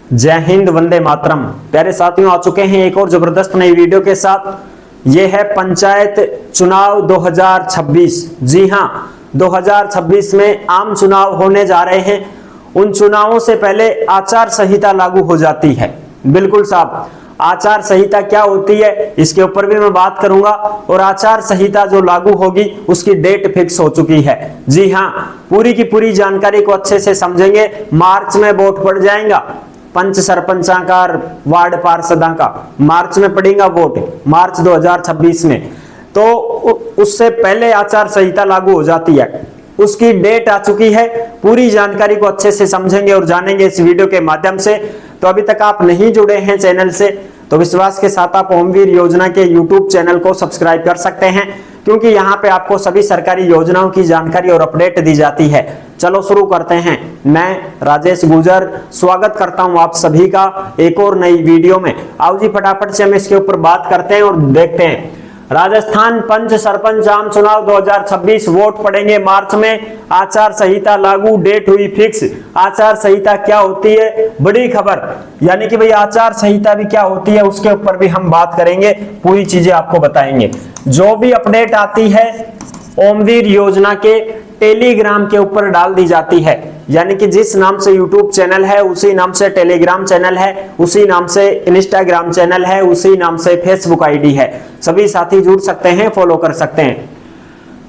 जय हिंद, वंदे मातरम। प्यारे साथियों, आ चुके हैं एक और जबरदस्त नई वीडियो के साथ। ये है पंचायत चुनाव 2026। जी हां, 2026 में आम चुनाव होने जा रहे हैं। उन चुनावों से पहले आचार संहिता लागू हो जाती है। बिल्कुल साहब, आचार संहिता क्या होती है इसके ऊपर भी मैं बात करूंगा, और आचार संहिता जो लागू होगी उसकी डेट फिक्स हो चुकी है। जी हां, पूरी की पूरी जानकारी को अच्छे से समझेंगे। मार्च में वोट पड़ जाएगा पंच सरपंचाकार वार्ड पार्षदा का, मार्च में पड़ेगा वोट, मार्च 2026 में। तो उससे पहले आचार संहिता लागू हो जाती है, उसकी डेट आ चुकी है। पूरी जानकारी को अच्छे से समझेंगे और जानेंगे इस वीडियो के माध्यम से। तो अभी तक आप नहीं जुड़े हैं चैनल से तो विश्वास के साथ आप होमवीर योजना के यूट्यूब चैनल को सब्सक्राइब कर सकते हैं, क्योंकि यहाँ पे आपको सभी सरकारी योजनाओं की जानकारी और अपडेट दी जाती है। चलो शुरू करते हैं। मैं राजेश गुजर स्वागत करता हूं आप सभी का एक और नई वीडियो में। आओ जी, फटाफट से हम इसके ऊपर बात करते हैं और देखते हैं। राजस्थान पंच सरपंच आम चुनाव 2026 वोट पड़ेंगे मार्च में। आचार संहिता लागू, डेट हुई फिक्स। आचार संहिता क्या होती है, बड़ी खबर, यानी कि भाई आचार संहिता भी क्या होती है उसके ऊपर भी हम बात करेंगे, पूरी चीजें आपको बताएंगे। जो भी अपडेट आती है होमवीर योजना के टेलीग्राम के ऊपर डाल दी जाती है, यानी कि जिस नाम से यूट्यूब चैनल है उसी नाम से टेलीग्राम चैनल है, उसी नाम से इंस्टाग्राम चैनल है, उसी नाम से फेसबुक आईडी है। सभी साथी जुड़ सकते हैं, फॉलो कर सकते हैं।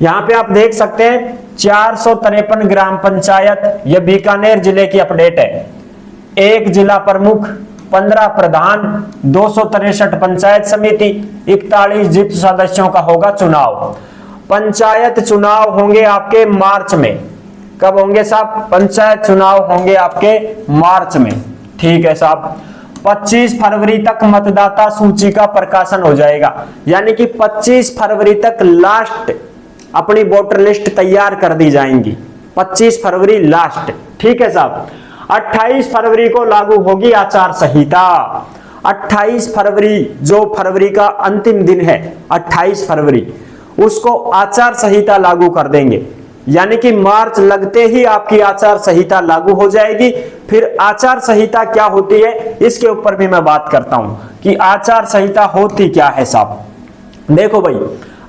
यहाँ पे आप देख सकते हैं 453 ग्राम पंचायत, यह बीकानेर जिले की अपडेट है। 1 जिला प्रमुख, 15 प्रधान, 263 पंचायत समिति, 41 जिप सदस्यों का होगा चुनाव। पंचायत चुनाव होंगे आपके मार्च में। कब होंगे साहब? पंचायत चुनाव होंगे आपके मार्च में। ठीक है साहब। 25 फरवरी तक मतदाता सूची का प्रकाशन हो जाएगा, यानी कि 25 फरवरी तक लास्ट अपनी वोटर लिस्ट तैयार कर दी जाएंगी। 25 फरवरी लास्ट। ठीक है साहब। 28 फरवरी को लागू होगी आचार संहिता। 28 फरवरी, जो फरवरी का अंतिम दिन है 28 फरवरी, उसको आचार संहिता लागू कर देंगे, यानी कि मार्च लगते ही आपकी आचार संहिता लागू हो जाएगी। फिर आचार संहिता क्या होती है इसके ऊपर भी मैं बात करता हूं कि आचार संहिता होती क्या है साहब। देखो भाई,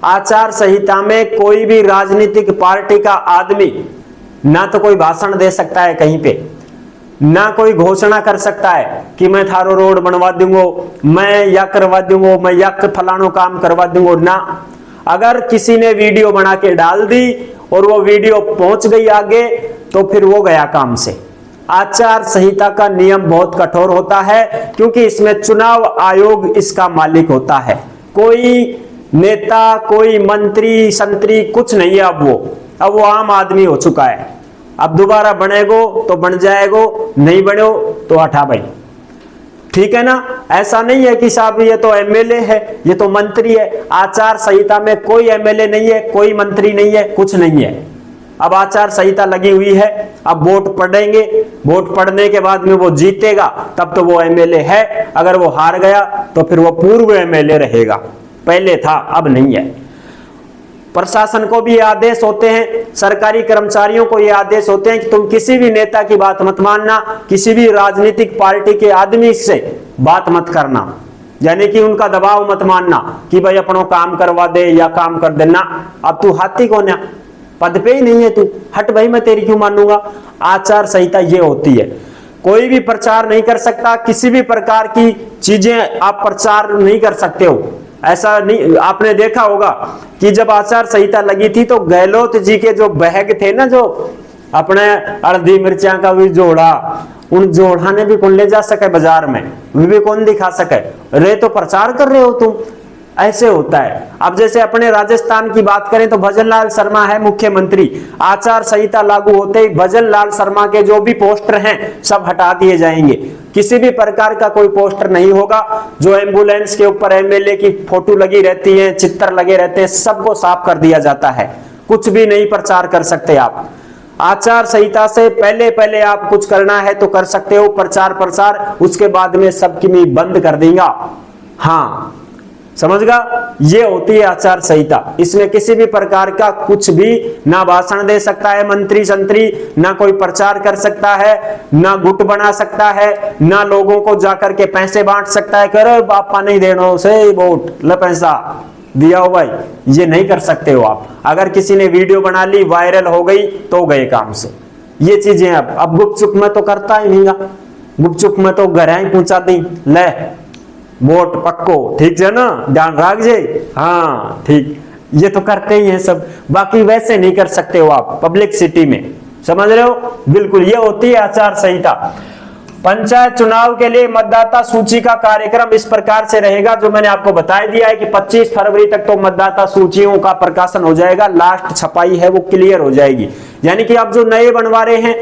आचार संहिता में कोई भी राजनीतिक पार्टी का आदमी ना तो कोई भाषण दे सकता है कहीं पे, ना कोई घोषणा कर सकता है कि मैं थारो रोड बनवा दूंगा, मैं या करवा दूंगा, मैं या फलानो काम करवा दूंगा ना। अगर किसी ने वीडियो बना के डाल दी और वो वीडियो पहुंच गई आगे तो फिर वो गया काम से। आचार संहिता का नियम बहुत कठोर होता है, क्योंकि इसमें चुनाव आयोग इसका मालिक होता है। कोई नेता, कोई मंत्री संतरी कुछ नहीं है। अब वो आम आदमी हो चुका है। अब दोबारा बनेगो तो बन जाएगो, नहीं बनो तो हटा भाई। ठीक है ना। ऐसा नहीं है कि साहब ये तो एमएलए है, ये तो मंत्री है। आचार संहिता में कोई एमएलए नहीं है, कोई मंत्री नहीं है, कुछ नहीं है। अब आचार संहिता लगी हुई है, अब वोट पड़ेंगे, वोट पड़ने के बाद में वो जीतेगा तब तो वो एमएलए है। अगर वो हार गया तो फिर वो पूर्व एमएलए रहेगा, पहले था अब नहीं है। प्रशासन को भी ये आदेश होते हैं, सरकारी कर्मचारियों को ये आदेश होते हैं कि तुम किसी भी नेता की बात मत मानना, किसी भी राजनीतिक पार्टी के आदमी से बात मत करना, यानी कि उनका दबाव मत मानना कि भाई अपनों काम करवा दे या काम कर देना। अब तू हाथी कौन है, पद पे ही नहीं है तू, हट भाई, मैं तेरी क्यों मानूंगा। आचार संहिता ये होती है। कोई भी प्रचार नहीं कर सकता, किसी भी प्रकार की चीजें आप प्रचार नहीं कर सकते हो। ऐसा नहीं, आपने देखा होगा कि जब आचार संहिता लगी थी तो गहलोत जी के जो बहग थे ना, जो अपने हल्दी मिर्चा का भी जोड़ा, उन जोड़ा ने भी कौन ले जा सके बाजार में, भी कौन दिखा सके। रे तो प्रचार कर रहे हो तुम। ऐसे होता है। अब जैसे अपने राजस्थान की बात करें तो भजन लाल शर्मा है मुख्यमंत्री। आचार संहिता लागू होते ही भजन लाल शर्मा के जो भी पोस्टर हैं सब हटा दिए जाएंगे। किसी भी प्रकार का कोई पोस्टर नहीं होगा। जो एम्बुलेंस के ऊपर एमएलए की फोटो लगी रहती है, चित्र लगे रहते हैं, सबको साफ कर दिया जाता है। कुछ भी नहीं प्रचार कर सकते आप। आचार संहिता से पहले पहले आप कुछ करना है तो कर सकते हो प्रचार प्रसार, उसके बाद में सबकी मैं बंद कर देगा। हाँ, समझगा। ये होती है आचार संहिता। इसमें किसी भी प्रकार का कुछ भी ना भाषण दे सकता है मंत्री संतरी, ना कोई प्रचार कर सकता है, ना गुट बना सकता है, ना लोगों को जाकर के पैसे बांट सकता है, करो बापा नहीं देना से वोट ले पैसा दिया हो भाई, ये नहीं कर सकते हो आप। अगर किसी ने वीडियो बना ली, वायरल हो गई तो गए काम से। ये चीजें अब गुपचुप में तो करता ही नहीं, गुपचुप में तो घर ही पहुंचा दी ले वोट पक्को, ठीक है ना, ध्यान रख जे, हाँ ठीक, ये तो करते ही हैं सब। बाकी वैसे नहीं कर सकते हो आप पब्लिक सिटी में, समझ रहे हो। बिल्कुल, ये होती है आचार संहिता। पंचायत चुनाव के लिए मतदाता सूची का कार्यक्रम इस प्रकार से रहेगा, जो मैंने आपको बता दिया है कि 25 फरवरी तक तो मतदाता सूचियों का प्रकाशन हो जाएगा, लास्ट छपाई है वो क्लियर हो जाएगी। यानी कि आप जो नए बनवा रहे हैं,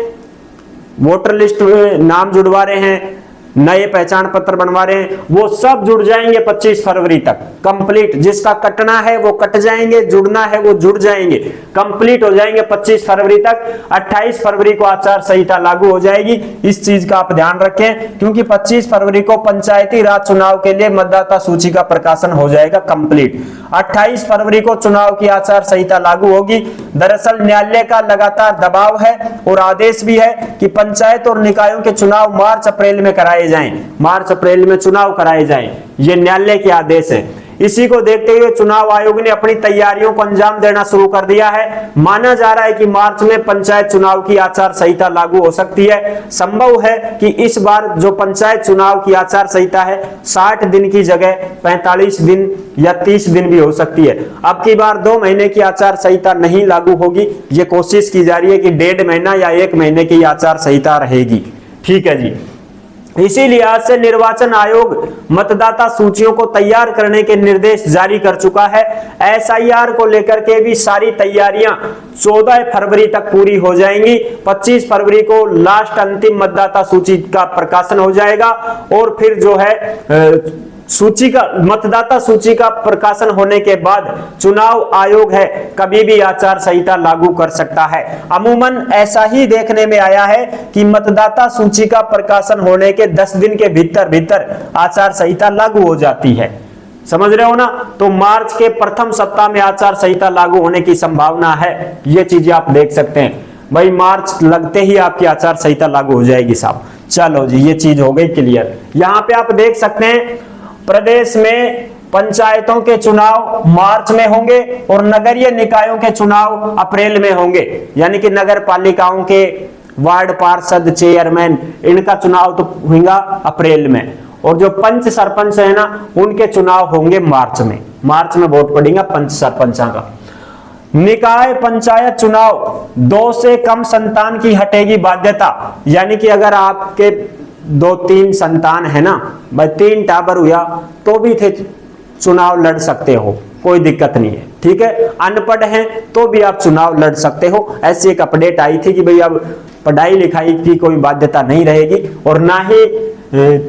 वोटर लिस्ट में नाम जुड़वा रहे हैं, नए पहचान पत्र बनवा रहे हैं, वो सब जुड़ जाएंगे 25 फरवरी तक कंप्लीट। जिसका कटना है वो कट जाएंगे, जुड़ना है वो जुड़ जाएंगे, कंप्लीट हो जाएंगे 25 फरवरी तक। 28 फरवरी को आचार संहिता लागू हो जाएगी। इस चीज का आप ध्यान रखें, क्योंकि 25 फरवरी को पंचायती राज चुनाव के लिए मतदाता सूची का प्रकाशन हो जाएगा कंप्लीट। 28 फरवरी को चुनाव की आचार संहिता लागू होगी। दरअसल न्यायालय का लगातार दबाव है और आदेश भी है कि पंचायत और निकायों के चुनाव मार्च अप्रैल में कराए जाएं, मार्च अप्रैल में चुनाव कराए जाएं, ये न्यायालय के आदेश है। इसी को देखते हुए चुनाव आयोग ने अपनी तैयारियों को अंजाम देना शुरू कर दिया है। माना जा रहा है कि मार्च में पंचायत चुनाव की आचार संहिता लागू हो सकती है। संभव है कि इस बार जो पंचायत चुनाव की आचार संहिता है 60 दिन की जगह 45 दिन या 30 दिन भी हो सकती है। अब की बार 2 महीने की आचार संहिता नहीं लागू होगी, ये कोशिश की जा रही है कि 1.5 महीना या 1 महीने की आचार संहिता रहेगी। ठीक है जी। इसी लिहाज से निर्वाचन आयोग मतदाता सूचियों को तैयार करने के निर्देश जारी कर चुका है। एसआईआर को लेकर के भी सारी तैयारियां 14 फरवरी तक पूरी हो जाएंगी। 25 फरवरी को लास्ट अंतिम मतदाता सूची का प्रकाशन हो जाएगा और फिर जो है सूची का मतदाता सूची का प्रकाशन होने के बाद चुनाव आयोग है कभी भी आचार संहिता लागू कर सकता है। अमूमन ऐसा ही देखने में आया है कि मतदाता सूची का प्रकाशन होने के 10 दिन के भीतर भीतर आचार संहिता लागू हो जाती है। समझ रहे हो ना। तो मार्च के प्रथम सप्ताह में आचार संहिता लागू होने की संभावना है। ये चीजें आप देख सकते हैं भाई, मार्च लगते ही आपकी आचार संहिता लागू हो जाएगी साहब। चलो जी, ये चीज हो गई क्लियर। यहां पे आप देख सकते हैं प्रदेश में पंचायतों के चुनाव मार्च में होंगे और नगरीय निकायों के चुनाव अप्रैल में होंगे। यानी कि नगर पालिकाओं के वार्ड पार्षद, चेयरमैन, इनका चुनाव तो होगा अप्रैल में, और जो पंच सरपंच है ना उनके चुनाव होंगे मार्च में। मार्च में वोट पड़ेगा पंच सरपंचा का। निकाय पंचायत चुनाव 2 से कम संतान की हटेगी बाध्यता। यानी कि अगर आपके 2-3 संतान है ना भाई, 3 टाबर हुआ तो भी थे चुनाव लड़ सकते हो, कोई दिक्कत नहीं है। ठीक है, अनपढ़ हैं तो भी आप चुनाव लड़ सकते हो। ऐसी एक अपडेट आई थी कि भाई अब पढ़ाई लिखाई की कोई बाध्यता नहीं रहेगी और ना ही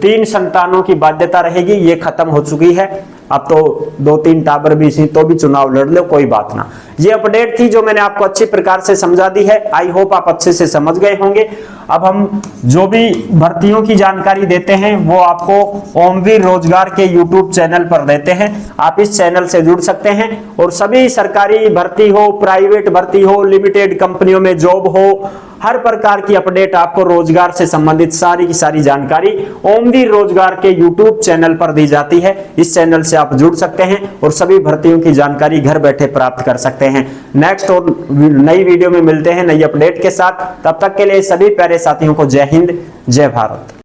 3 संतानों की बाध्यता रहेगी, ये खत्म हो चुकी है। अब तो 2-3 टाबर भी सी तो भी चुनाव लड़ लो, कोई बात ना। ये अपडेट थी जो मैंने आपको अच्छी प्रकार से समझा दी है। आई होप आप अच्छे से समझ गए होंगे। अब हम जो भी भर्तियों की जानकारी देते हैं वो आपको ओमवीर रोजगार के यूट्यूब चैनल पर देते हैं। आप इस चैनल से जुड़ सकते हैं और सभी सरकारी भर्ती हो, प्राइवेट भर्ती हो, लिमिटेड कंपनियों में जॉब हो, हर प्रकार की अपडेट आपको रोजगार से संबंधित सारी की सारी जानकारी ओमवीर रोजगार के यूट्यूब चैनल पर दी जाती है। इस चैनल से आप जुड़ सकते हैं और सभी भर्तियों की जानकारी घर बैठे प्राप्त कर सकते हैं। नेक्स्ट और नई वीडियो में मिलते हैं नई अपडेट के साथ। तब तक के लिए सभी प्यारे साथियों को जय हिंद, जय भारत।